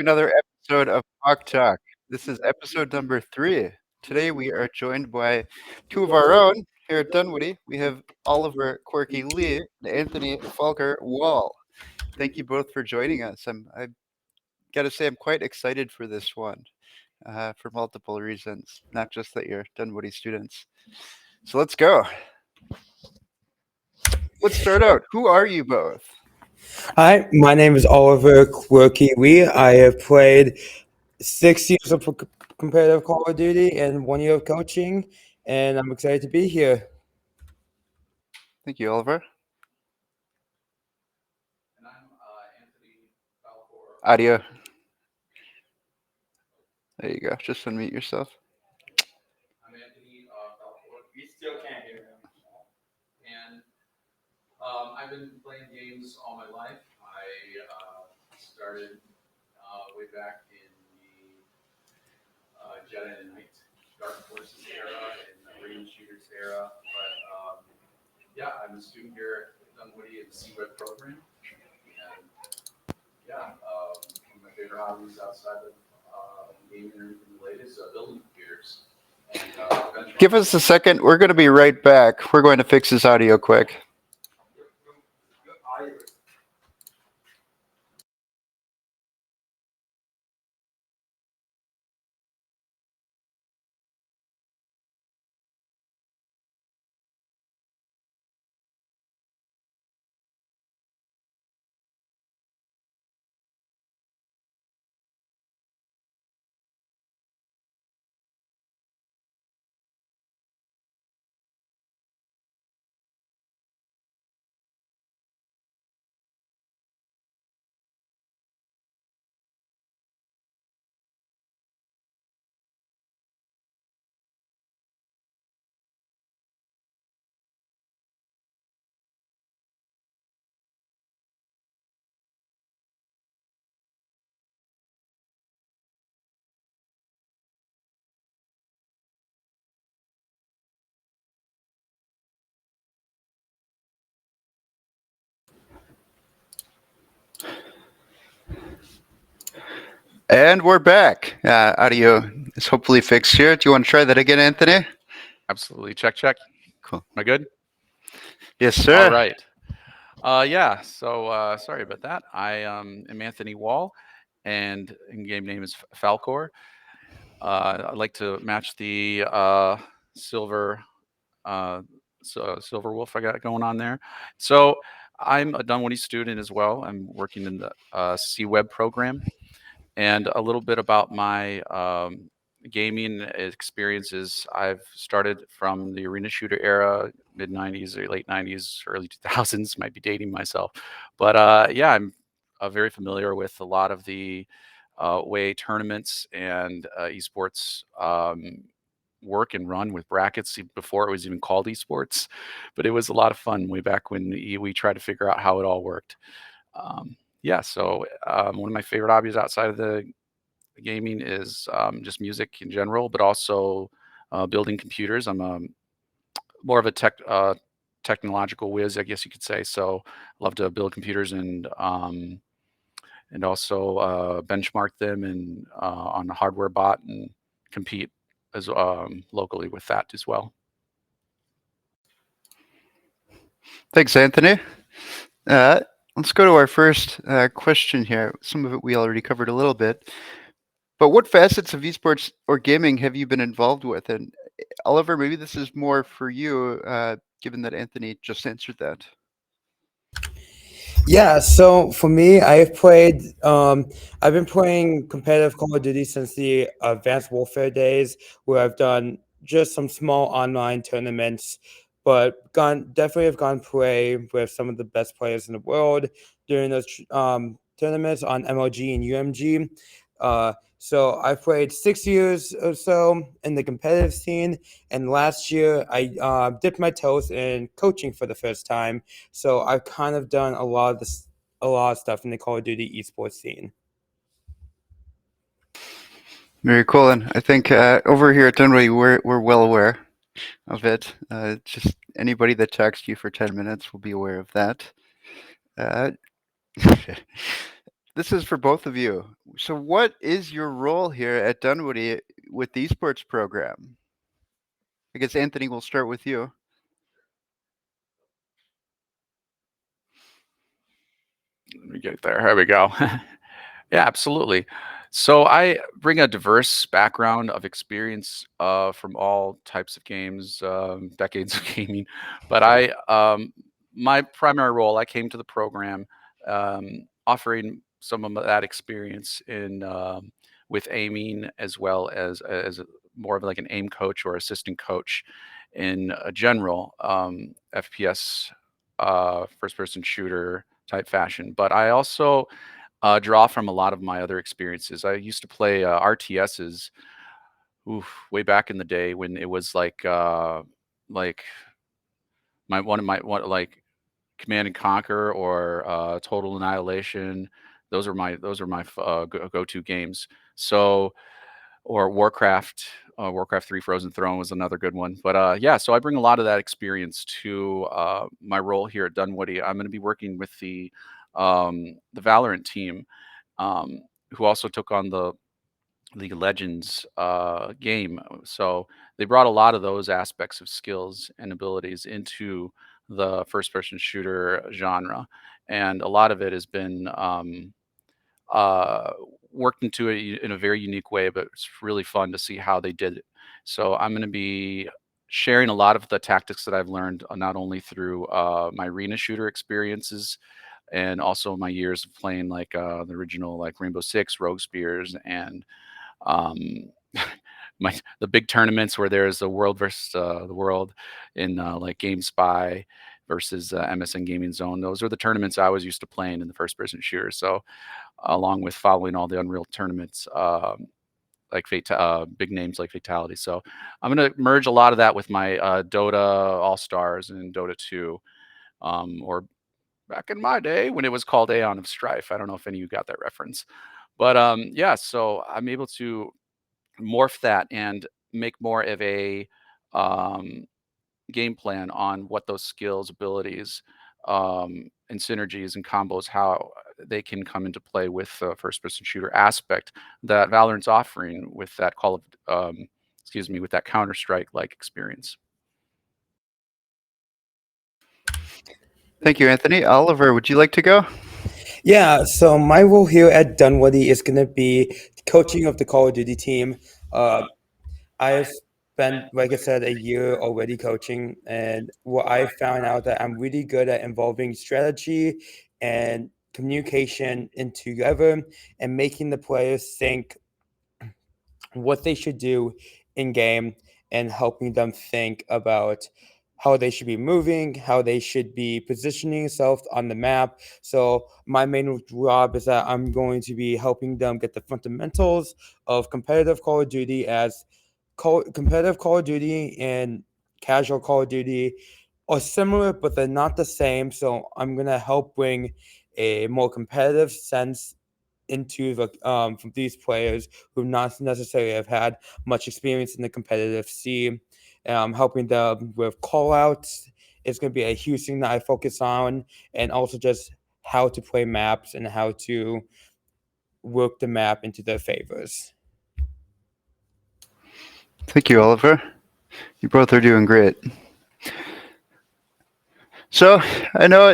another episode of Tawk. This is episode number 3. Today we are joined by two of our own here at Dunwoody. We have Oliver Quirky Lee and Anthony Falker Wahl. Thank you both for joining us. I got to say, I'm quite excited for this one for multiple reasons, not just that you're Dunwoody students. So let's go. Let's start out. Who are you both? Hi, my name is Oliver Quirky Lee. I have played 6 years of competitive Call of Duty and 1 year of coaching, and I'm excited to be here. Thank you, Oliver. And I'm Anthony Falcor. Audio. There you go. Just unmute yourself. I'm Anthony Falcor. We still can't hear him. And I've been playing games all my life. I started way back in the Jedi Knight Dark Forces era and the Rain Shooters era. But yeah, I'm a student here at Dunwoody in the CWeb program. And yeah, one of my favorite hobbies outside of gaming and everything related is building computers. And, Give us a second. We're going to be right back. We're going to fix his audio quick. And we're back. Audio is hopefully fixed here. Do you want to try that again, Anthony? Absolutely. Check. Cool. Am I good? Yes, sir. All right. Yeah. So sorry about that. I am Anthony Wahl, and in-game name is Falcor. I'd like to match the silver silver wolf I got going on there. So I'm a Dunwoody student as well. I'm working in the CWeb program. And a little bit about my gaming experiences. I've started from the arena shooter era, mid 90s or late 90s, early 2000s, might be dating myself. But yeah, I'm very familiar with a lot of the way tournaments and esports work and run with brackets before it was even called esports. But it was a lot of fun way back when we tried to figure out how it all worked. Yeah, so one of my favorite hobbies outside of the gaming is just music in general, but also building computers. I'm more of a technological whiz, I guess you could say. So I love to build computers and also benchmark them and on a hardware bot and compete as locally with that as well. Thanks, Anthony. Let's go to our first question here. Some of it we already covered a little bit. But what facets of esports or gaming have you been involved with? And Oliver, maybe this is more for you, given that Anthony just answered that. Yeah, so for me, I've been playing competitive Call of Duty since the Advanced Warfare days, where I've done just some small online tournaments, but definitely have gone play with some of the best players in the world during those tournaments on MLG and UMG. So I've played 6 years or so in the competitive scene, and last year I dipped my toes in coaching for the first time. So I've kind of done a lot of stuff in the Call of Duty esports scene. Very cool. And I think over here at Dunwoody, we're well aware of it. Just anybody that texts you for 10 minutes will be aware of that. this is for both of you. So, what is your role here at Dunwoody with the esports program? I guess Anthony, will start with you. Let me get there. There we go. Yeah, absolutely. So I bring a diverse background of experience from all types of games, decades of gaming. But my primary role, I came to the program offering some of that experience in with aiming as well as more of like an aim coach or assistant coach in a general FPS first person shooter type fashion. But I also draw from a lot of my other experiences. I used to play RTSs, way back in the day when it was like one like Command and Conquer or Total Annihilation. Those are my go-to games. So or Warcraft. Warcraft 3 Frozen Throne was another good one. But yeah, so I bring a lot of that experience to my role here at Dunwoody. I'm going to be working with the Valorant team, who also took on the League of Legends game. So they brought a lot of those aspects of skills and abilities into the first person shooter genre. And a lot of it has been uh, worked into it in a very unique way, but it's really fun to see how they did it. So I'm going to be sharing a lot of the tactics that I've learned, not only through my arena shooter experiences and also my years of playing like the original like Rainbow Six, Rogue Spears, and um, the big tournaments where there's a world versus the world in like GameSpy versus MSN Gaming Zone. Those are the tournaments I was used to playing in the first person shooter. So along with following all the Unreal tournaments, big names like Fatality. So I'm going to merge a lot of that with my Dota All Stars and Dota 2, or back in my day when it was called Aeon of Strife. I don't know if any of you got that reference, but yeah. So I'm able to morph that and make more of a um, game plan on what those skills, abilities, and synergies and combos, how they can come into play with the first person shooter aspect that Valorant's offering with that with that Counter Strike like experience. Thank you, Anthony. Oliver, would you like to go? Yeah, so my role here at Dunwoody is going to be coaching of the Call of Duty team. Uh, I've spent, like I said, a year already coaching, and what I found out that I'm really good at involving strategy and communication into together and making the players think what they should do in game and helping them think about how they should be moving, how they should be positioning themselves on the map. So my main job is that I'm going to be helping them get the fundamentals of competitive Call of Duty, as competitive Call of Duty and casual Call of Duty are similar, but they're not the same. So I'm gonna help bring a more competitive sense into the from these players who not necessarily have had much experience in the competitive scene. Helping them with call outs is going to be a huge thing that I focus on, and also just how to play maps and how to work the map into their favors. Thank you, Oliver. You both are doing great. So I know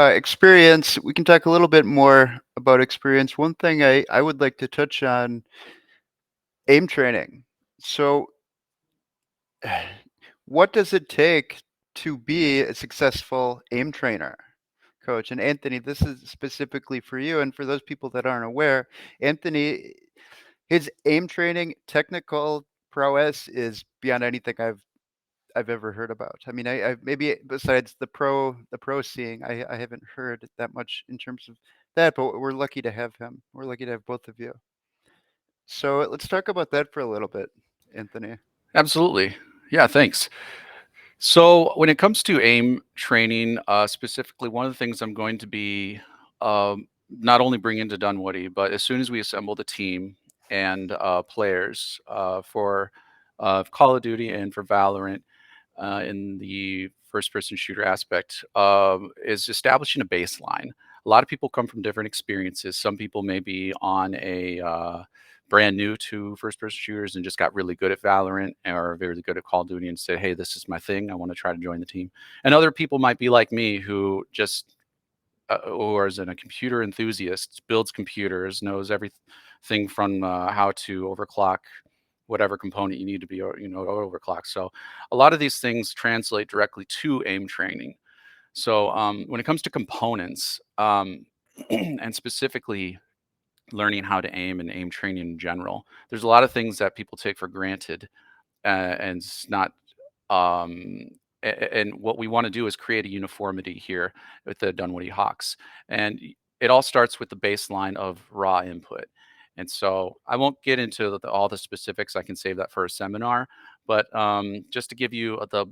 experience. We can talk a little bit more about experience. One thing I would like to touch on: aim training. So, what does it take to be a successful aim trainer, coach? And Anthony, this is specifically for you. And for those people that aren't aware, Anthony, his aim training technical prowess is beyond anything I've ever heard about. I mean, I maybe besides the pro seeing, I haven't heard that much in terms of that. But we're lucky to have him. We're lucky to have both of you. So let's talk about that for a little bit, Anthony. Absolutely. Yeah, thanks. So when it comes to aim training, specifically, one of the things I'm going to be not only bringing to Dunwoody, but as soon as we assemble the team and players for Call of Duty and for Valorant in the first-person shooter aspect, is establishing a baseline a lot of people come from different experiences. Some people may be on a brand new to first person shooters and just got really good at Valorant or very good at Call of Duty and say, hey, this is my thing. I want to try to join the team. And other people might be like me who just or is a computer enthusiast, builds computers, knows everything from how to overclock whatever component you need to be, overclock. So a lot of these things translate directly to aim training. So when it comes to components, and specifically learning how to aim and aim training in general, there's a lot of things that people take for granted, and it's not um, and what we want to do is create a uniformity here with the Dunwoody Hawks. And it all starts with the baseline of raw input. And so I won't get into all the specifics. I can save that for a seminar. But just to give you the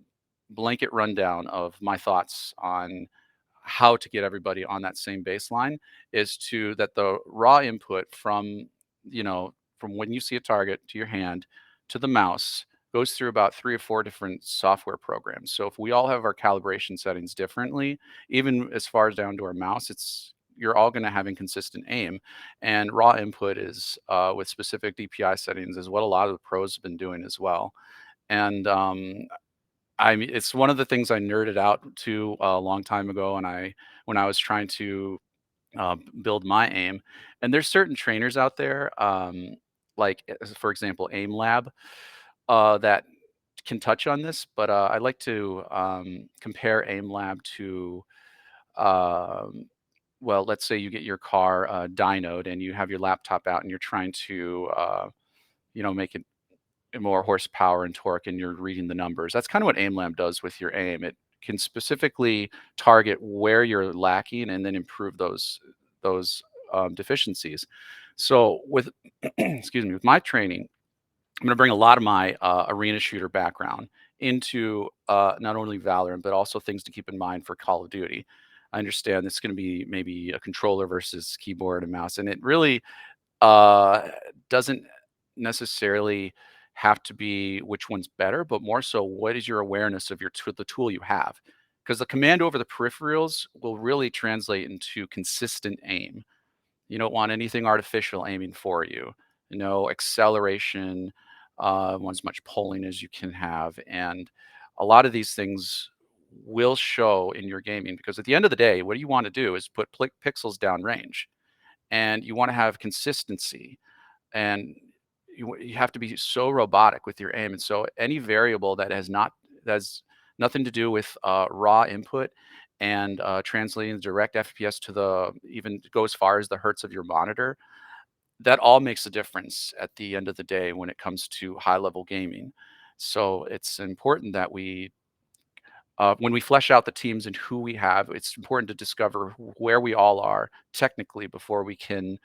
blanket rundown of my thoughts on how to get everybody on that same baseline is to that the raw input from, from when you see a target to your hand to the mouse goes through about 3 or 4 different software programs. So if we all have our calibration settings differently, even as far as down to our mouse, you're all going to have inconsistent aim. And raw input is with specific DPI settings is what a lot of the pros have been doing as well. And it's one of the things I nerded out to a long time ago, and when I was trying to build my aim. And there's certain trainers out there, like for example, Aim Lab, that can touch on this. But I like to compare Aim Lab to, um, well, let's say you get your car dynoed and you have your laptop out and you're trying to, make it more horsepower and torque, and you're reading the numbers. That's kind of what AimLab does with your aim. It can specifically target where you're lacking and then improve those deficiencies. So with excuse me, with my training, I'm going to bring a lot of my arena shooter background into not only Valorant but also things to keep in mind for Call of Duty. I understand it's going to be maybe a controller versus keyboard and mouse, and it really uh, doesn't necessarily have to be which one's better, but more so what is your awareness of the tool you have? Because the command over the peripherals will really translate into consistent aim. You don't want anything artificial aiming for you. No acceleration, want as much pulling as you can have. And a lot of these things will show in your gaming because at the end of the day, what you want to do is put pixels down range and you want to have consistency, and you have to be so robotic with your aim. And so any variable that has nothing to do with raw input and translating the direct FPS to the even go as far as the hertz of your monitor, that all makes a difference at the end of the day when it comes to high level gaming. So it's important that when we flesh out the teams and who we have, it's important to discover where we all are technically before we can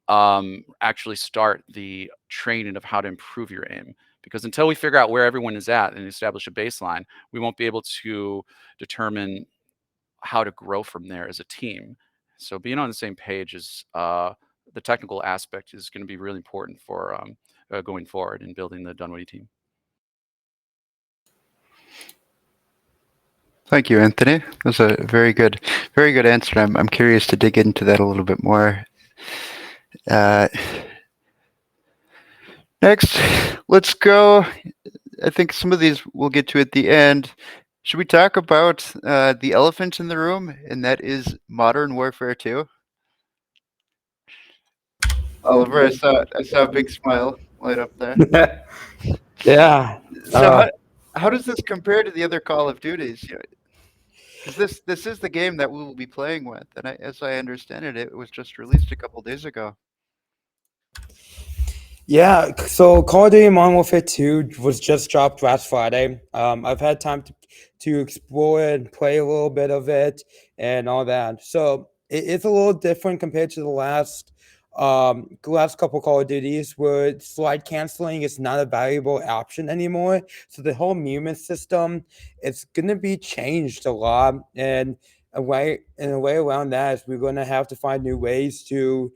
actually start the training of how to improve your aim. Because until we figure out where everyone is at and establish a baseline, we won't be able to determine how to grow from there as a team. So being on the same page is the technical aspect is going to be really important for going forward and building the Dunwoody team. Thank you, Anthony. That was a very good answer. I'm curious to dig into that a little bit more. Next, let's go. I think some of these we'll get to at the end. Should we talk about the elephant in the room, and that is Modern Warfare 2? Oliver, I saw a big smile light up there. Yeah. So how does this compare to the other Call of Duties? Because this is the game that we will be playing with, and as I understand it, it was just released a couple days ago. Yeah, so Call of Duty Modern Warfare 2 was just dropped last Friday. I've had time to explore it and play a little bit of it and all that. So it's a little different compared to the last couple Call of Duties where slide canceling is not a valuable option anymore. So the whole movement system it's gonna be changed a lot, and a way around that is we're gonna have to find new ways to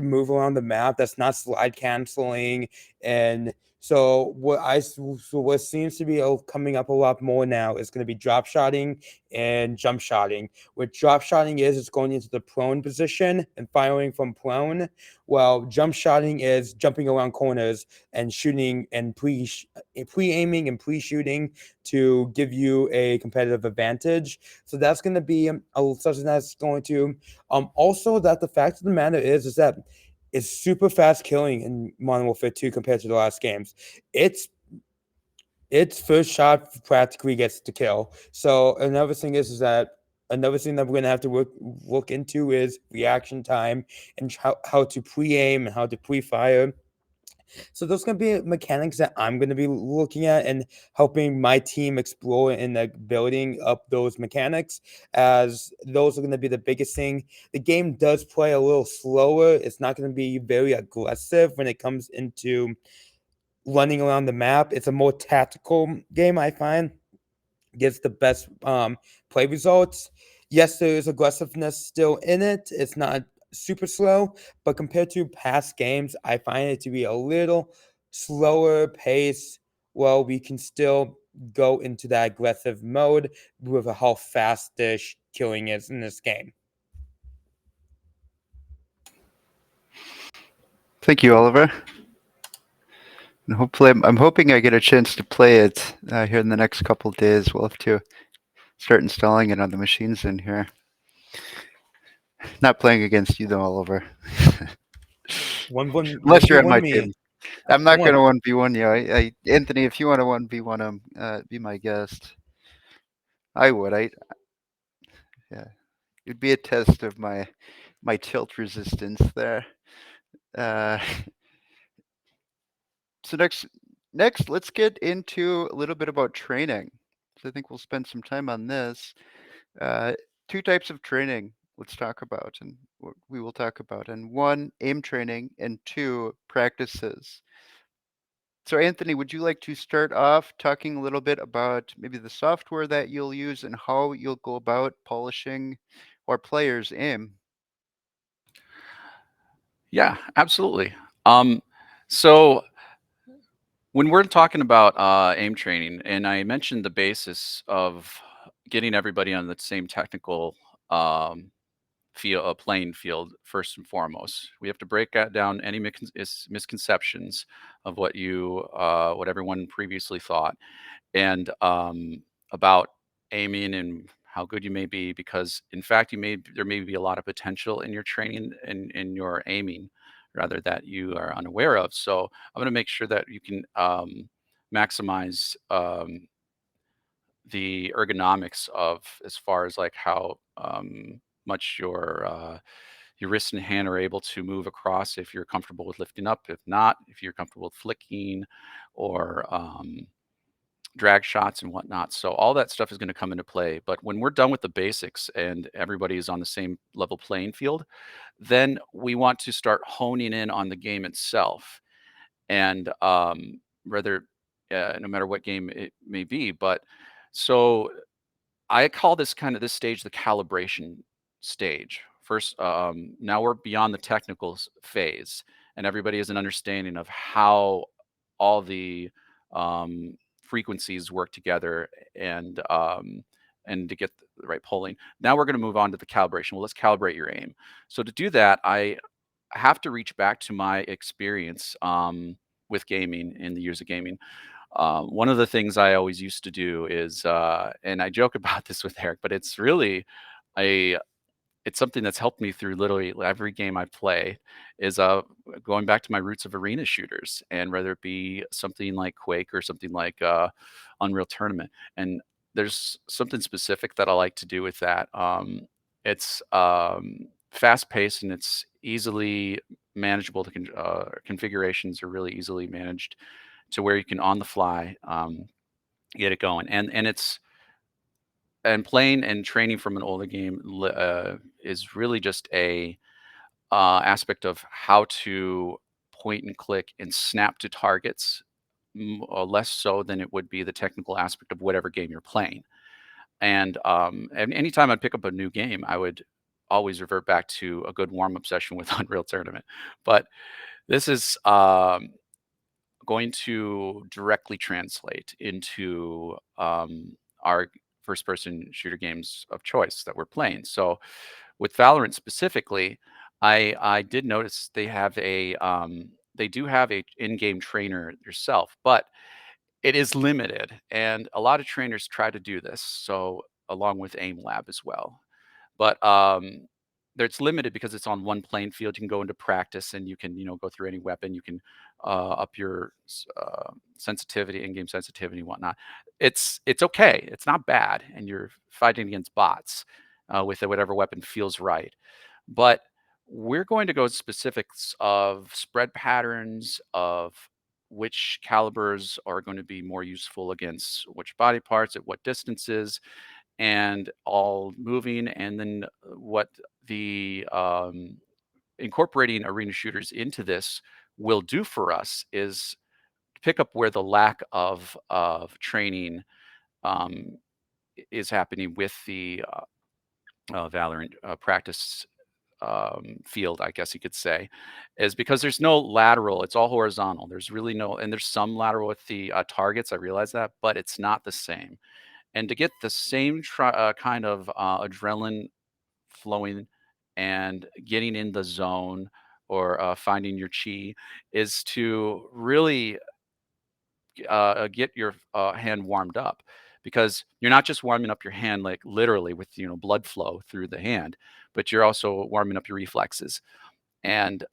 move around the map that's not slide canceling and So what seems to be coming up a lot more now is going to be drop shotting and jump shotting. What drop shotting is, it's going into the prone position and firing from prone, while jump shotting is jumping around corners and shooting and pre aiming and pre shooting to give you a competitive advantage. So that's going to be something that's going to also, that the fact of the matter is that it's super fast killing in Modern Warfare 2 compared to the last games. It's its first shot practically gets to kill. So another thing that we're gonna have to look into is reaction time and how to pre-aim and how to pre-fire. So those going to be mechanics that I'm going to be looking at and helping my team explore in the building up those mechanics, as those are going to be the biggest thing. The game does play a little slower. It's not going to be very aggressive when it comes into running around the map. It's a more tactical game, I find. Gets the best play results. Yes, there is aggressiveness still in it. It's not super slow, but compared to past games, I find it to be a little slower pace. Well, we can still go into that aggressive mode with how fast-ish killing is in this game. Thank you, Oliver. And hopefully, I'm hoping I get a chance to play it here in the next couple of days. We'll have to start installing it on the machines in here. Not playing against you though, Oliver. Unless you're on my team. I'm not going to 1v1 you. Anthony, if you want to 1v1 him, be my guest. I would. Yeah. It'd be a test of my tilt resistance there. Uh, so next, let's get into a little bit about training. So I think we'll spend some time on this. Two types of training let's talk about, and we will talk about. And one, aim training, and two, practices. So Anthony, would you like to start off talking a little bit about maybe the software that you'll use and how you'll go about polishing our players' aim? Yeah, absolutely. So when we're talking about aim training, and I mentioned the basis of getting everybody on the same technical playing field first and foremost, we have to break down any misconceptions of what everyone previously thought, and about aiming and how good you may be, because in fact there may be a lot of potential in your training and in your aiming rather that you are unaware of. So I'm going to make sure that you can maximize the ergonomics of, as far as like how much your wrist and hand are able to move across, if you're comfortable with lifting up, if not, if you're comfortable with flicking or drag shots and whatnot. So all that stuff is going to come into play. But when we're done with the basics and everybody is on the same level playing field, then we want to start honing in on the game itself. And whether no matter what game it may be. But so I call this stage the calibration stage. First, now we're beyond the technical phase, and everybody has an understanding of how all the frequencies work together, and to get the right polling. Now we're going to move on to the calibration. Well, let's calibrate your aim. So to do that, I have to reach back to my experience with gaming in the years of gaming. One of the things I always used to do is, and I joke about this with Eric, but it's really a it's something that's helped me through literally every game I play, is going back to my roots of arena shooters, and whether it be something like Quake or something like Unreal Tournament. And there's something specific that I like to do with that. It's fast paced and it's easily manageable. Configurations are really easily managed to where you can on the fly get it going. And playing and training from an older game is really just a aspect of how to point and click and snap to targets, less so than it would be the technical aspect of whatever game you're playing. And anytime I'd pick up a new game, I would always revert back to a good warm-up session with Unreal Tournament. But this is going to directly translate into our first person shooter games of choice that we're playing. So with Valorant specifically, I did notice they do have a in-game trainer yourself, but it is limited, and a lot of trainers try to do this. So along with aim lab as well, but it's limited because it's on one playing field. You can go into practice and you can go through any weapon. You can up your sensitivity, in-game sensitivity, and whatnot. It's okay. It's not bad, and you're fighting against bots with whatever weapon feels right. But we're going to go specifics of spread patterns of which calibers are going to be more useful against which body parts at what distances, and all moving, and then what the incorporating arena shooters into this will do for us is pick up where the lack of training um, is happening with the Valorant practice field, I guess you could say, is because there's no lateral. It's all horizontal. There's really no, and there's some lateral with the targets. I realize that, but it's not the same. And to get the same kind of adrenaline flowing and getting in the zone, or finding your chi, is to really get your hand warmed up, because you're not just warming up your hand like literally with blood flow through the hand, but you're also warming up your reflexes. And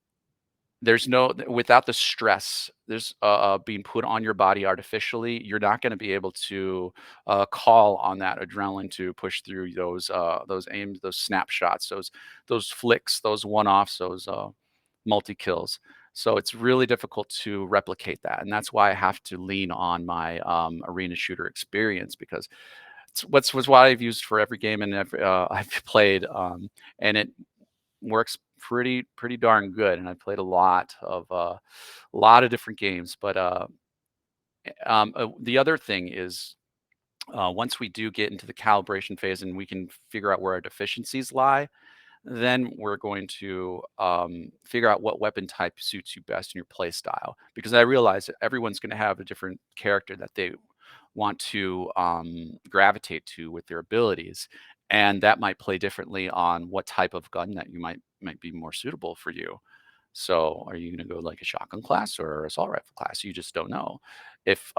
there's no, without the stress there's being put on your body artificially, you're not going to be able to call on that adrenaline to push through those aims, those snapshots, those flicks, those one-offs, those multi kills. So it's really difficult to replicate that, and that's why I have to lean on my arena shooter experience, because was what I've used for every game and every I've played, and it works pretty darn good. And I played a lot of different games. But the other thing is, once we do get into the calibration phase and we can figure out where our deficiencies lie, then we're going to figure out what weapon type suits you best in your play style. Because I realize that everyone's going to have a different character that they want to gravitate to with their abilities, and that might play differently on what type of gun that you might be more suitable for you. So are you going to go like a shotgun class or assault rifle class? You just don't know. If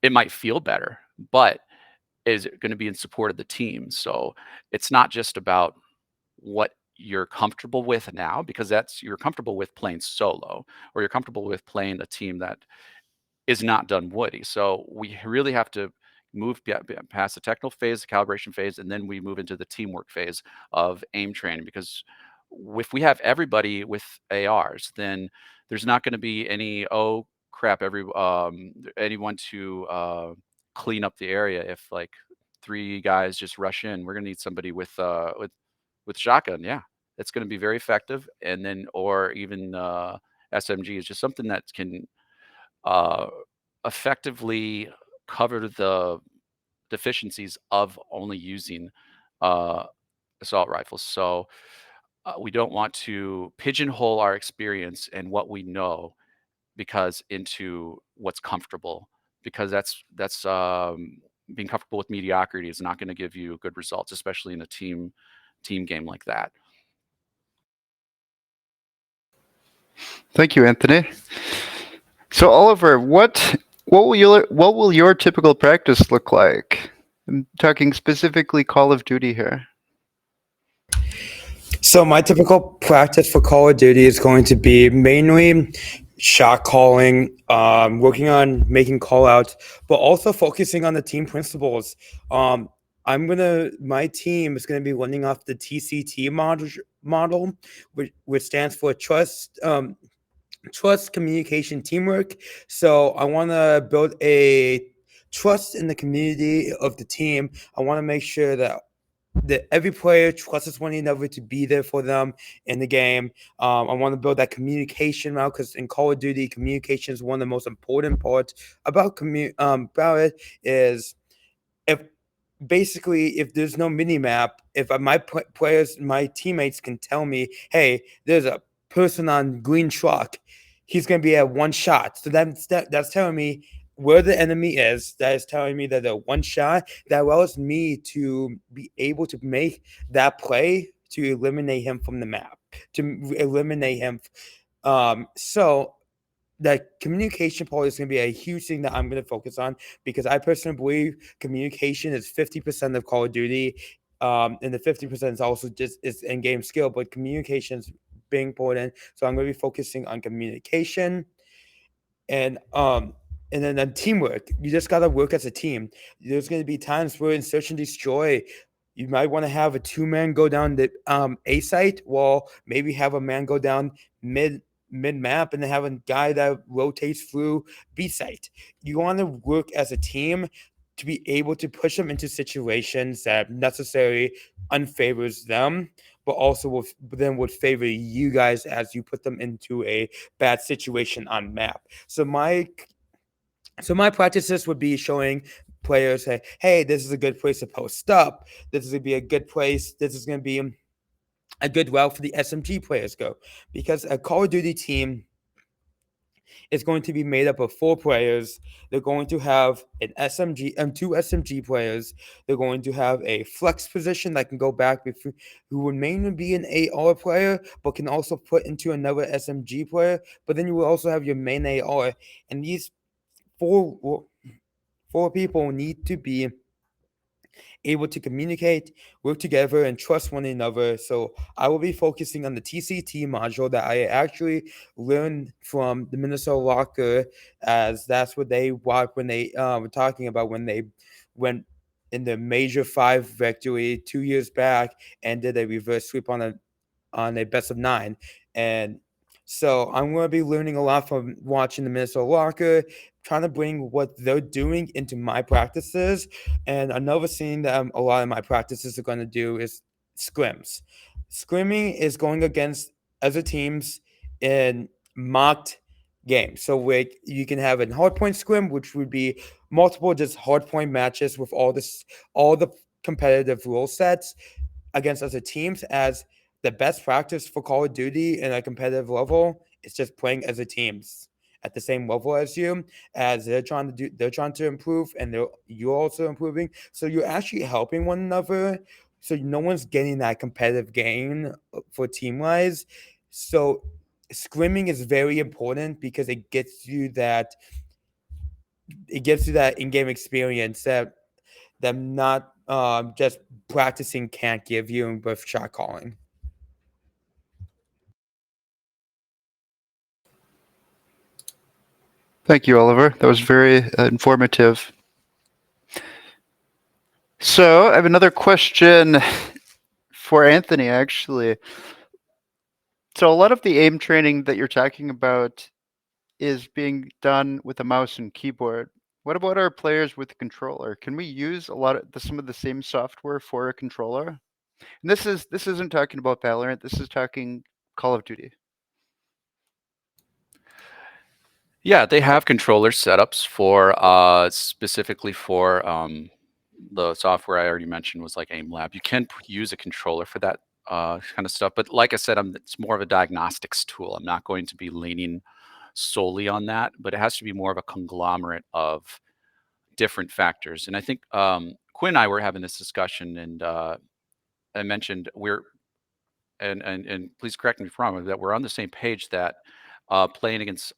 it might feel better, but is it going to be in support of the team? So it's not just about what you're comfortable with now, because you're comfortable with playing solo, or you're comfortable with playing a team that is not Dunwoody. So we really have to move past the technical phase, the calibration phase, and then we move into the teamwork phase of aim training. Because if we have everybody with ARs, then there's not going to be any crap anyone to clean up the area. If like three guys just rush in, we're going to need somebody with shotgun. Yeah, it's going to be very effective. And then, or even SMG is just something that can uh, effectively cover the deficiencies of only using uh, assault rifles. So we don't want to pigeonhole our experience and what we know because into what's comfortable, because that's being comfortable with mediocrity is not going to give you good results, especially in a team game like that. Thank you, Anthony. So, Oliver, what will your typical practice look like? I'm talking specifically Call of Duty here. So my typical practice for Call of Duty is going to be mainly shot calling, working on making call outs, but also focusing on the team principles. My team is gonna be running off the TCT model, which stands for trust, communication, teamwork. So I want to build a trust in the community of the team. I want to make sure that every player trusts one another to be there for them in the game. I want to build that communication out, because in Call of Duty, communication is one of the most important parts about it. Is if basically if there's no mini map, if my teammates can tell me, hey, there's a person on green truck, he's going to be at one shot. So that's telling me where the enemy is. That is telling me that the one shot that allows me to be able to make that play to eliminate him from the map, to eliminate him. So that communication part is going to be a huge thing that I'm going to focus on, because I personally believe communication is 50% of Call of Duty. And the 50% is also just is in-game skill, but communication is being important. So I'm going to be focusing on communication, and and then teamwork. You just gotta work as a team. There's gonna be times where in Search and Destroy, you might want to have a two-man go down the A site, while maybe have a man go down mid map, and then have a guy that rotates through B site. You want to work as a team to be able to push them into situations that necessarily unfavors them, but also would favor you guys as you put them into a bad situation on map. So my practices would be showing players, hey, this is a good place to post up. This is gonna be a good place. This is gonna be a good route for the SMG players go, because a Call of Duty team is going to be made up of 4 players. They're going to have an SMG and 2 SMG players. They're going to have a flex position that can go back before, who would mainly be an AR player, but can also put into another SMG player. But then you will also have your main AR, and these four people need to be able to communicate, work together, and trust one another. So I will be focusing on the TCT module that I actually learned from the Minnesota Locker, as that's what they walked when they were talking about when they went in the Major 5 victory 2 years back and did a reverse sweep on a best of 9. And so I'm going to be learning a lot from watching the Minnesota Locker, trying to bring what they're doing into my practices. And another thing that a lot of my practices are going to do is scrims. Scrimming is going against other teams in mocked games. So you can have a hardpoint scrim, which would be multiple just hardpoint matches with all the competitive rule sets against other teams, as the best practice for Call of Duty in a competitive level is just playing as a teams at the same level as you, as they're trying to improve, and you're also improving. So you're actually helping one another. So no one's getting that competitive gain for team wise. So scrimming is very important because it gives you that in-game experience that not just practicing can't give you with shot calling. Thank you, Oliver. That was very informative. So I have another question for Anthony, actually. So a lot of the aim training that you're talking about is being done with a mouse and keyboard. What about our players with a controller? Can we use some of the same software for a controller? And this isn't talking about Valorant. This is talking Call of Duty. Yeah, they have controller setups for specifically for the software I already mentioned was like AimLab. You can use a controller for that kind of stuff, but like I said, it's more of a diagnostics tool. I'm not going to be leaning solely on that, but it has to be more of a conglomerate of different factors. And I think Quinn and I were having this discussion, and I mentioned and please correct me if I'm wrong, that we're on the same page that playing against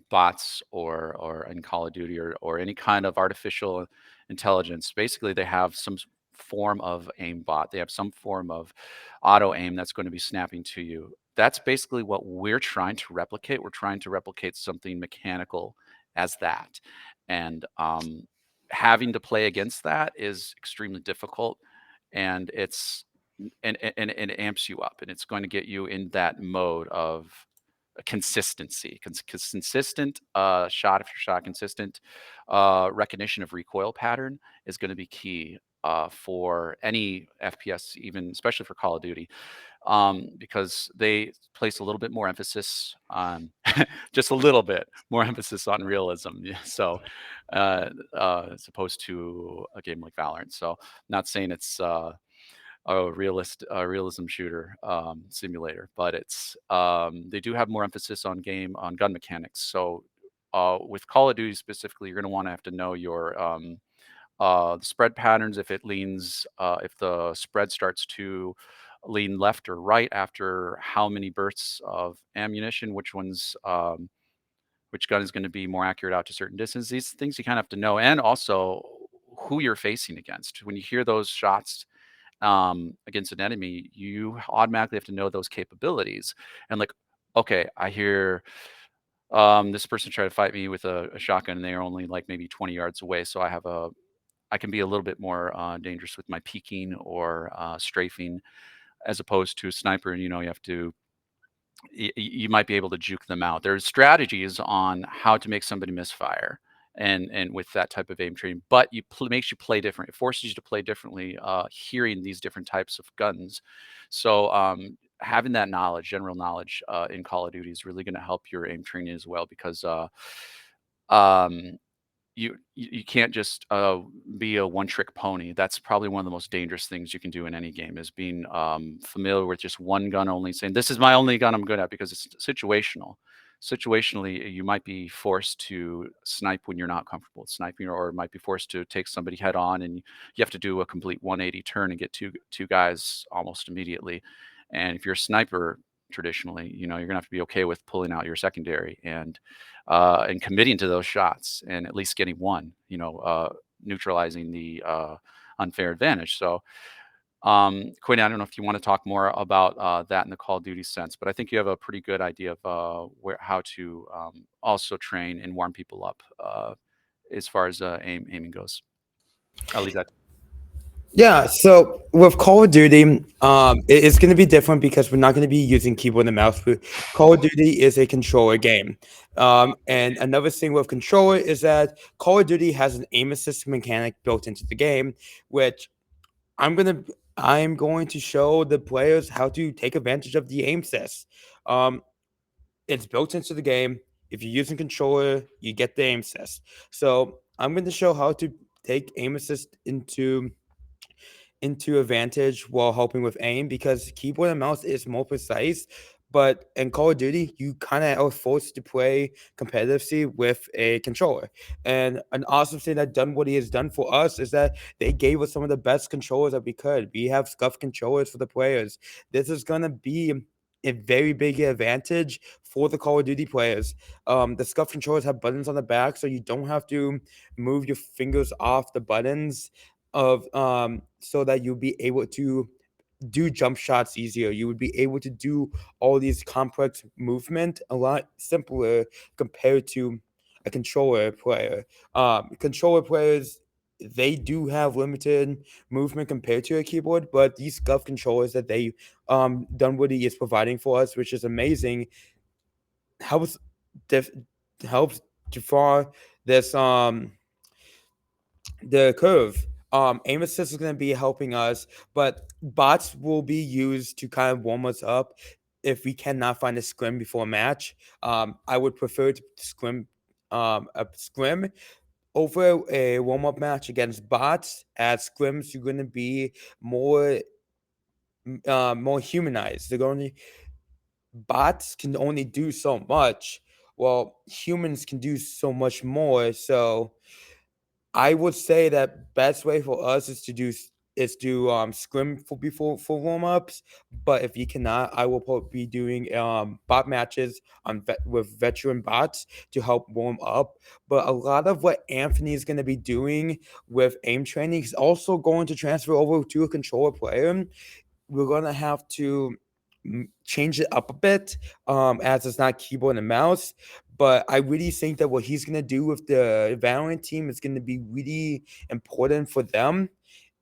bots or in Call of Duty or any kind of artificial intelligence, basically they have some form of aim bot. They have some form of auto aim that's going to be snapping to you. That's basically what we're trying to replicate. We're trying to replicate something mechanical as that, and having to play against that is extremely difficult, and and it amps you up, and it's going to get you in that mode of consistency, consistent shot after shot, consistent recognition of recoil pattern is going to be key for any FPS, even especially for Call of Duty, because they place a little bit more emphasis on just a little bit more emphasis on realism. Yeah, so as opposed to a game like Valorant. So not saying it's a realism shooter simulator, but it's they do have more emphasis on gun mechanics. So with Call of Duty specifically, you're going to want to have to know your the spread patterns. If the spread starts to lean left or right after how many bursts of ammunition, which gun is going to be more accurate out to certain distance. These things you kind of have to know, and also who you're facing against. When you hear those shots against an enemy, you automatically have to know those capabilities. And like, okay, I hear this person try to fight me with a shotgun, and they're only like maybe 20 yards away. So I can be a little bit more dangerous with my peeking or strafing, as opposed to a sniper. And you have to you might be able to juke them out. There's strategies on how to make somebody misfire, and with that type of aim training, but makes you play different. It forces you to play differently, hearing these different types of guns. So having that knowledge, general knowledge, in Call of Duty is really going to help your aim training as well, because um, you can't just be a one trick pony. That's probably one of the most dangerous things you can do in any game, is being familiar with just one gun only, saying this is my only gun I'm good at, because it's situational. Situationally, you might be forced to snipe when you're not comfortable with sniping, or might be forced to take somebody head on, and you have to do a complete 180 turn and get two guys almost immediately. And if you're a sniper, traditionally, you're gonna have to be okay with pulling out your secondary and committing to those shots, and at least getting one, neutralizing the unfair advantage. So, Quinn, I don't know if you want to talk more about that in the Call of Duty sense, but I think you have a pretty good idea of how to also train and warm people up as far as aiming goes. I'll leave that. Yeah, so with Call of Duty, it's going to be different because we're not going to be using keyboard and mouse. Call of Duty is a controller game. And another thing with controller is that Call of Duty has an aim assist mechanic built into the game, which I'm going to show the players how to take advantage of the aim assist. Um, it's built into the game. If you're using controller, you get the aim assist. So I'm going to show how to take aim assist into advantage while helping with aim, because keyboard and mouse is more precise. But in Call of Duty, you kind of are forced to play competitively with a controller. And an awesome thing that Dunwoody has done for us is that they gave us some of the best controllers that we could. We have scuff controllers for the players. This is gonna be a very big advantage for the Call of Duty players. The scuff controllers have buttons on the back, so you don't have to move your fingers off the buttons of so that you'll be able to do jump shots easier. You would be able to do all these complex movement a lot simpler compared to a controller player. Controller players, they do have limited movement compared to a keyboard, but these scuff controllers that they Dunwoody is providing for us, which is amazing, helps def- helps to far this the curve. Aim assist is going to be helping us, but bots will be used to kind of warm us up if we cannot find a scrim before a match. I would prefer to scrim over a warm up match against bots. As scrims, you're going to be more humanized. Bots can only do so much, while humans can do so much more. So I would say that best way for us is to scrim for warm ups. But if you cannot, I will be doing bot matches with veteran bots to help warm up. But a lot of what Anthony is going to be doing with aim training is also going to transfer over to a controller player. We're gonna have to change it up a bit, as it's not keyboard and mouse. But I really think that what he's gonna do with the Valorant team is gonna be really important for them.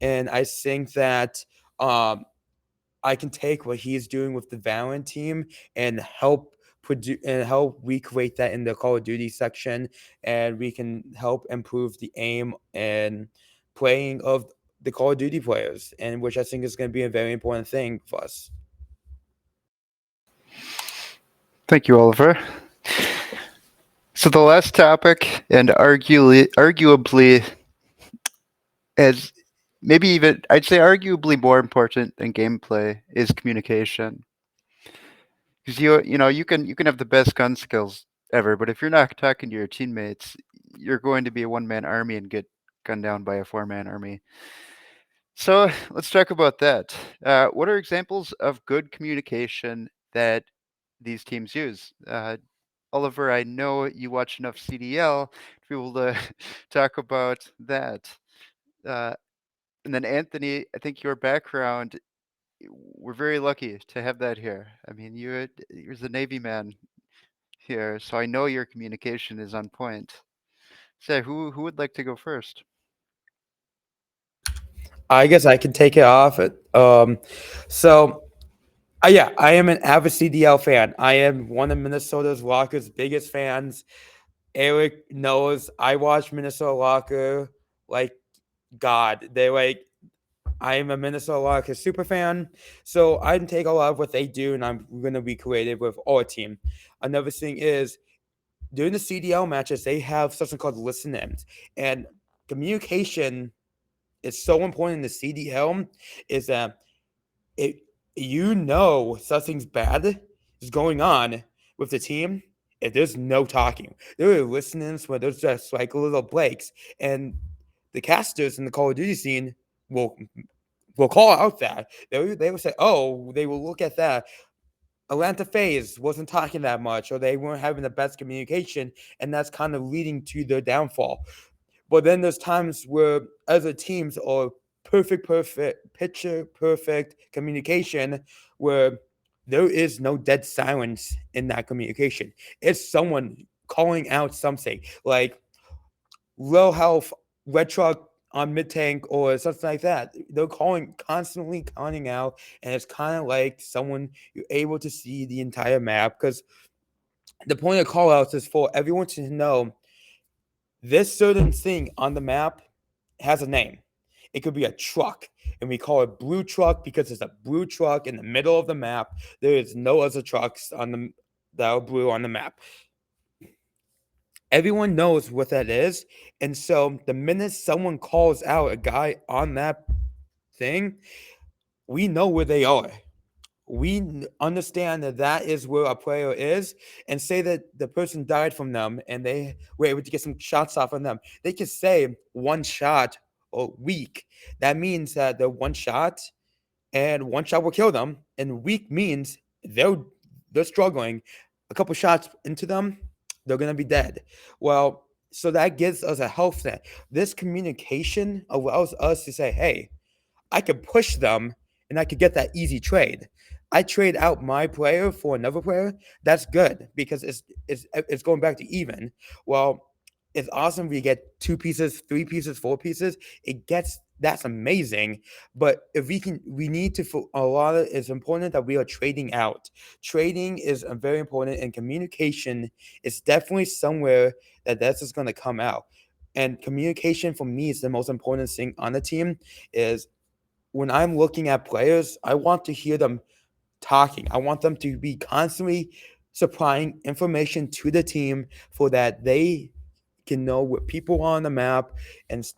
And I think that I can take what he's doing with the Valorant team and help recreate that in the Call of Duty section, and we can help improve the aim and playing of the Call of Duty players, and which I think is going to be a very important thing for us. Thank you, Oliver. So the last topic, and arguably as maybe even I'd say arguably more important than gameplay is communication. Because you can have the best gun skills ever, but if you're not talking to your teammates, you're going to be a one-man army and get gunned down by a four-man army. So let's talk about that. What are examples of good communication that these teams use? Oliver, I know you watch enough CDL to be able to talk about that. Uh, and then Anthony, I think your background, we're very lucky to have that here. I mean, you're the Navy man here, so I know your communication is on point. So who would like to go first? I guess I can take it off. So yeah, I am an avid CDL fan. I am one of Minnesota's Locker's biggest fans. Eric knows I watch Minnesota Locker like God. They like I am a Minnesota Locker super fan, so I can take a lot of what they do, and I'm gonna be creative with our team. Another thing is during the CDL matches, they have something called listen ins, and communication is so important in the CDL. Is that it? You know something's bad is going on with the team. If there's no talking, there are listenings where there's just like little breaks, and the casters in the Call of Duty scene will call out that they will say, "Oh, they will look at that." Atlanta FaZe wasn't talking that much, or they weren't having the best communication, and that's kind of leading to their downfall. But then there's times where other teams are perfect, picture perfect communication, where there is no dead silence in that communication. It's someone calling out something like low health, red truck on mid tank or something like that. They're constantly calling out, and it's kind of like someone you're able to see the entire map because the point of call outs is for everyone to know this certain thing on the map has a name. It could be a truck, and we call it blue truck because it's a blue truck in the middle of the map. There is no other trucks on the that are blue on the map. Everyone knows what that is. And so the minute someone calls out a guy on that thing, we know where they are. Understand that that is where a player is, and say that the person died from them and they were able to get some shots off on them. They can say one shot or weak. That means that the one shot and one shot will kill them. And weak means they're struggling. A couple shots into them, they're gonna be dead. Well, so that gives us a health net. This communication allows us to say, "Hey, I could push them and I could get that easy trade. I trade out my player for another player. That's good because it's going back to even. Well, it's awesome if you get two pieces, three pieces, four pieces. That's amazing. But if we need to for a lot of it's important that we are trading out. Trading is very important, and communication is definitely somewhere that's just going to come out. And communication for me is the most important thing on the team. Is when I'm looking at players, I want to hear them talking. I want them to be constantly supplying information to the team for that they can know what people are on the map and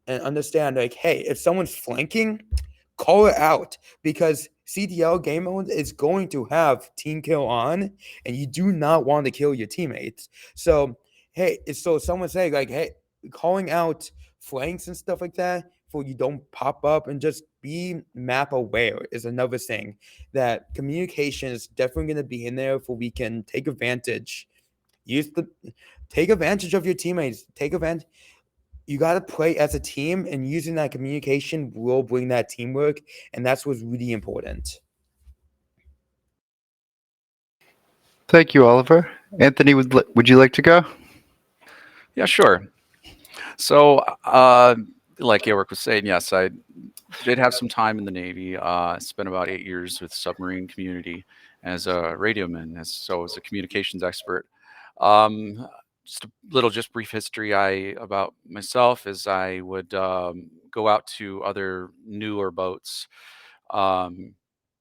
and understand like, hey, if someone's flanking, call it out because CDL game mode is going to have team kill on, and you do not want to kill your teammates. So hey, so someone saying like, hey, calling out flanks and stuff like that for you don't pop up and just be map aware is another thing that communication is definitely going to be in there for we can take advantage. Use the take advantage of your teammates. Take advantage you got to play as a team, and using that communication will bring that teamwork, and that's what's really important. Thank you, Oliver. Anthony, would you like to go? Yeah, sure. So, like Eric was saying, yes, I did have some time in the Navy. I spent about 8 years with submarine community as a radioman, as a communications expert. Um, just a little, just brief history about myself is I would go out to other newer boats, um,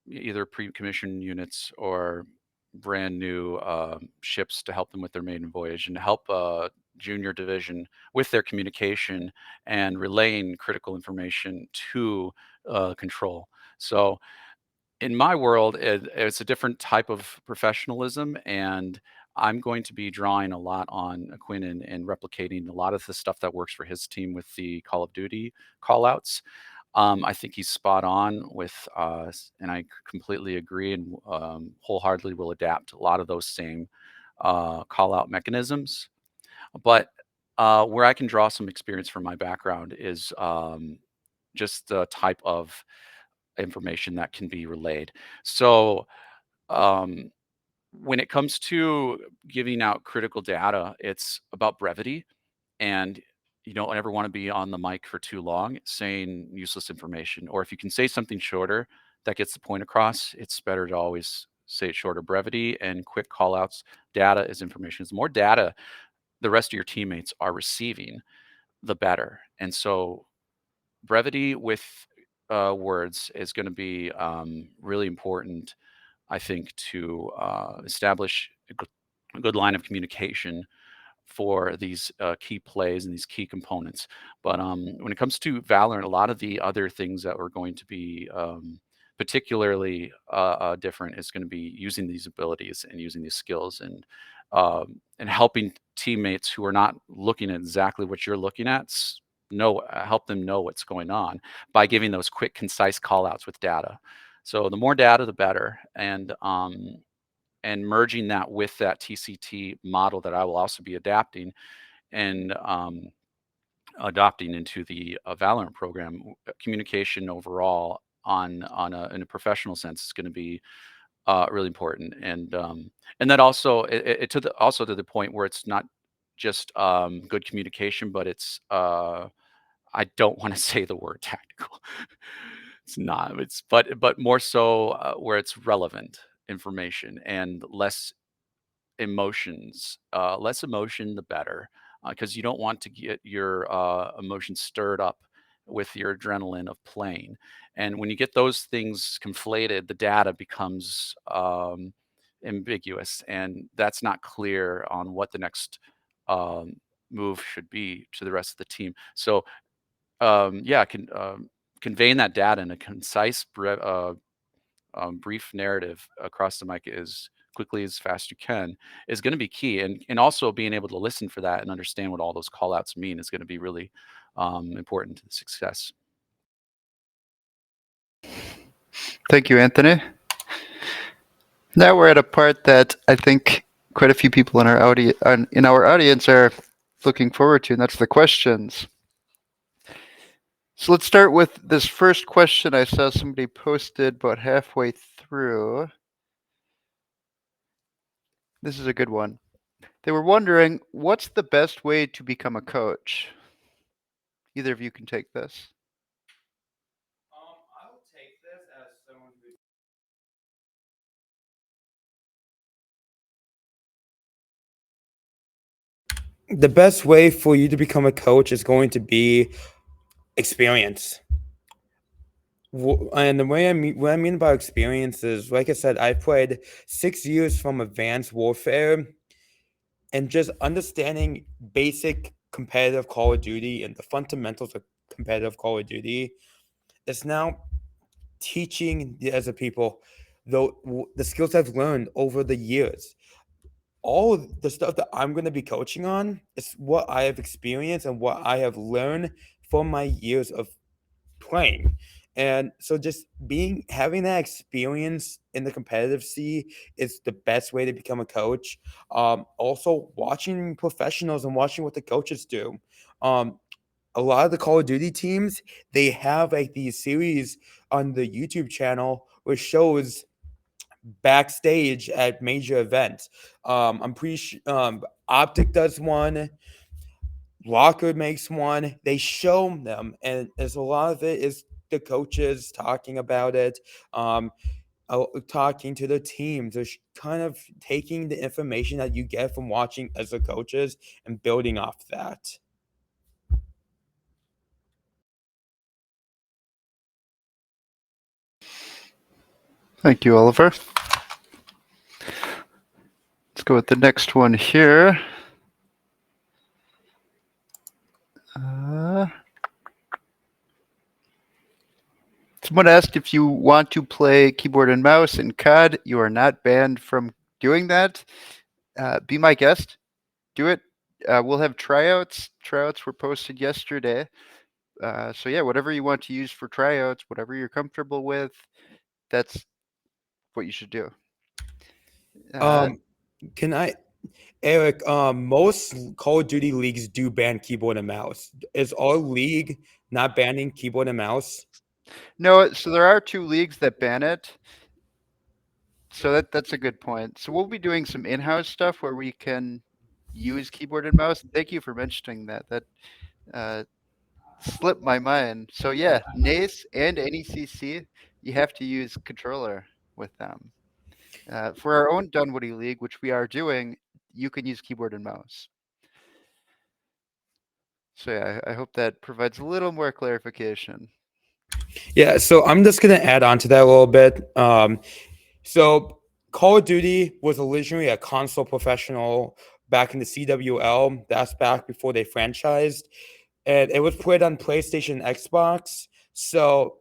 either pre-commissioned units or brand new ships to help them with their maiden voyage and help junior division with their communication and relaying critical information to control. So in my world, it's a different type of professionalism, and I'm going to be drawing a lot on Quinn and replicating a lot of the stuff that works for his team with the Call of Duty callouts. I think he's spot on with, and I completely agree and wholeheartedly will adapt a lot of those same call out mechanisms. But where I can draw some experience from my background is just the type of information that can be relayed. So, um, when it comes to giving out critical data, it's about brevity, and you don't ever want to be on the mic for too long saying useless information. Or if you can say something shorter that gets the point across, it's better to always say it shorter. Brevity and quick call outs. Data is information. The more data the rest of your teammates are receiving, the better. And so brevity with words is going to be really important, I think, to establish a good line of communication for these key plays and these key components. But when it comes to Valorant, a lot of the other things that we're going to be particularly different is going to be using these abilities and using these skills and helping teammates who are not looking at exactly what you're looking at know help them know what's going on by giving those quick, concise call outs with data. So the more data, the better. And merging that with that TCT model that I will also be adapting and adopting into the Valorant program, communication overall in a professional sense is going to be really important. And that also it to the also to the point where it's not just good communication, but it's I don't want to say the word tactical. It's not. It's but more so where it's relevant information and less emotions. Less emotion, the better, because you don't want to get your emotions stirred up with your adrenaline of playing. And when you get those things conflated, the data becomes ambiguous, and that's not clear on what the next um, move should be to the rest of the team. So yeah, conveying that data in a concise, brief narrative across the mic as quickly as fast you can is going to be key, and also being able to listen for that and understand what all those call outs mean is going to be really important to the success. Thank you, Anthony. Now we're at a part that I think quite a few people in our audience are looking forward to, and that's the questions. So let's start with this first question I saw somebody posted about halfway through. This is a good one. They were wondering, what's the best way to become a coach? Either of you can take this. I will take this as someone who. The best way for you to become a coach is going to be experience. And the way what I mean by experience is, like I said, I played 6 years from Advanced Warfare, and just understanding basic competitive Call of Duty and the fundamentals of competitive Call of Duty is now teaching the other people the skills I've learned over the years. All of the stuff that I'm going to be coaching on is what I have experienced and what I have learned from my years of playing. And so just having that experience in the competitive sea is the best way to become a coach. Also watching professionals and watching what the coaches do. A lot of the Call of Duty teams, they have like these series on the YouTube channel which shows backstage at major events. I'm pretty sure Optic does one. Locker makes one. They show them, and there's a lot of it is the coaches talking about it, talking to the teams. They're kind of taking the information that you get from watching as the coaches and building off that. Thank you, Oliver. Let's go with the next one here. Someone asked if you want to play keyboard and mouse in COD. You are not banned from doing that. Be my guest. Do it. We'll have tryouts. Tryouts were posted yesterday. So yeah, whatever you want to use for tryouts, whatever you're comfortable with, that's what you should do. Uh, Um, can I, Eric? Most Call of Duty leagues do ban keyboard and mouse. Is our league not banning keyboard and mouse? no, so there are two leagues that ban it. So that's a good point. So we'll be doing some in-house stuff where we can use keyboard and mouse. Thank you for mentioning that. That uh, slipped my mind. So yeah, NACE and NECC, you have to use controller with them. For our own Dunwoody League, which we are doing, you can use keyboard and mouse. So yeah, I hope that provides a little more clarification. Yeah, so I'm just gonna add on to that a little bit. So Call of Duty was originally a console professional back in the CWL. That's back before they franchised, and it was played on PlayStation, Xbox. So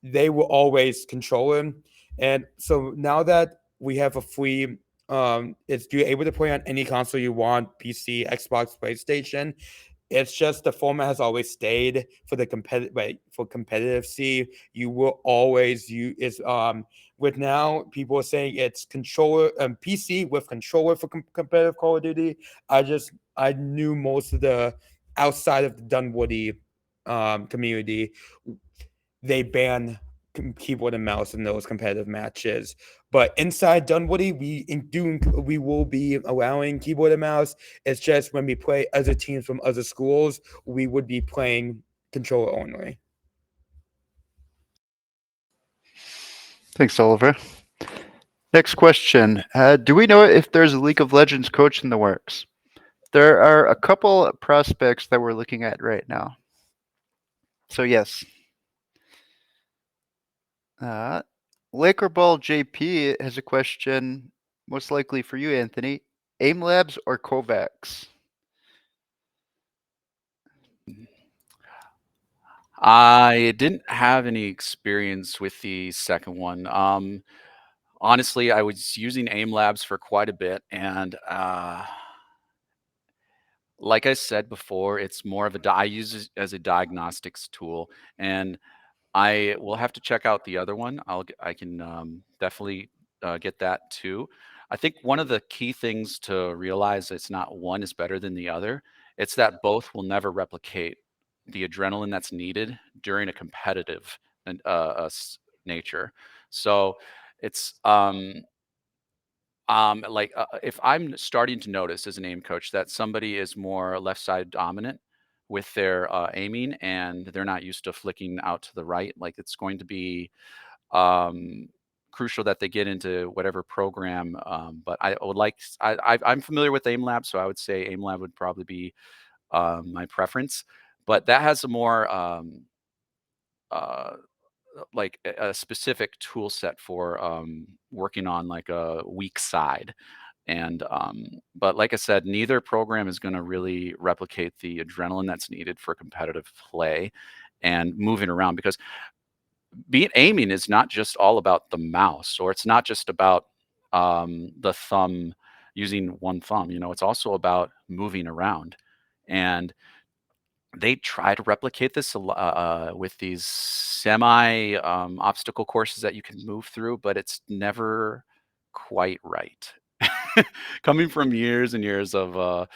they were always controlling. And so now that we have a free, it's you're able to play on any console you want: PC, Xbox, PlayStation. It's just the format has always stayed for the competitive, like for competitive C. You will always use is with now people are saying it's controller PC with controller for competitive Call of Duty. I knew most of the outside of the Dunwoody community, they ban keyboard and mouse in those competitive matches. But inside Dunwoody, we will be allowing keyboard and mouse. It's just when we play other teams from other schools, we would be playing controller only. Thanks, Oliver. Next question. Do we know if there's a League of Legends coach in the works? There are a couple prospects that we're looking at right now. So yes. Laker Ball JP has a question, most likely for you, Anthony. AIM Labs or Kovacs? I didn't have any experience with the second one. Honestly, I was using AIM Labs for quite a bit, and like I said before, it's more of I use it as a diagnostics tool, and I will have to check out the other one. I can definitely get that too. I think one of the key things to realize it's not one is better than the other. It's that both will never replicate the adrenaline that's needed during a competitive nature. So it's like if I'm starting to notice as an aim coach that somebody is more left side dominant with their aiming and they're not used to flicking out to the right, like it's going to be crucial that they get into whatever program. But I would like I'm familiar with aim lab, so I would say aim lab would probably be my preference. But that has a more uh, like a specific tool set for working on like a weak side. And but like I said, neither program is going to really replicate the adrenaline that's needed for competitive play and moving around, because being aiming is not just all about the mouse, or it's not just about the thumb, using one thumb. It's also about moving around. And they try to replicate this with these semi obstacle courses that you can move through, but it's never quite right. Coming from years and years of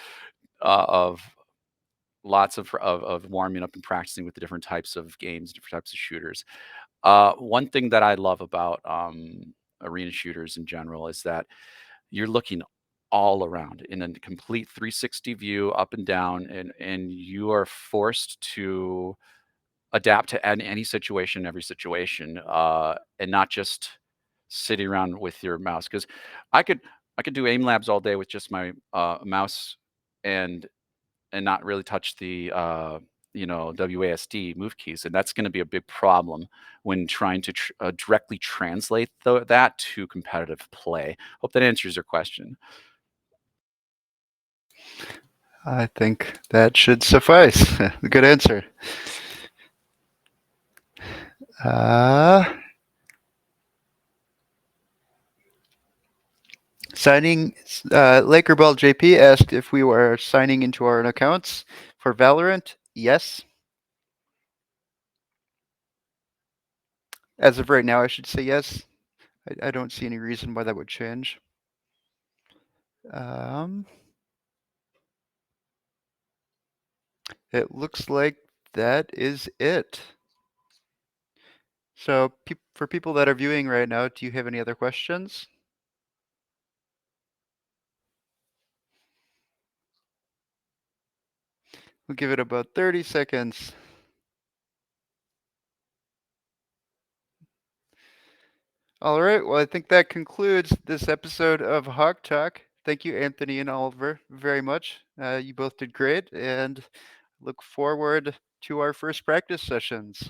lots of warming up and practicing with the different types of games, different types of shooters. One thing that I love about arena shooters in general is that you're looking all around in a complete 360 view, up and down, and you are forced to adapt to any situation, every situation, and not just sitting around with your mouse. Because I could I could do aim labs all day with just my mouse and not really touch the WASD move keys, and that's going to be a big problem when trying to directly translate that to competitive play. Hope that answers your question. I think that should suffice. Good answer. Signing, Laker Ball JP asked if we were signing into our own accounts for Valorant. Yes. As of right now, I should say yes. I don't see any reason why that would change. It looks like that is it. So for people that are viewing right now, do you have any other questions? We'll give it about 30 seconds. All right, well, I think that concludes this episode of Hawk Talk. Thank you, Anthony and Oliver, very much. You both did great, and look forward to our first practice sessions.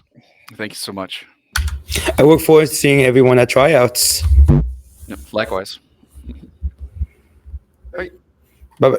Thank you so much. I look forward to seeing everyone at tryouts. Yep, likewise. Bye. Bye bye.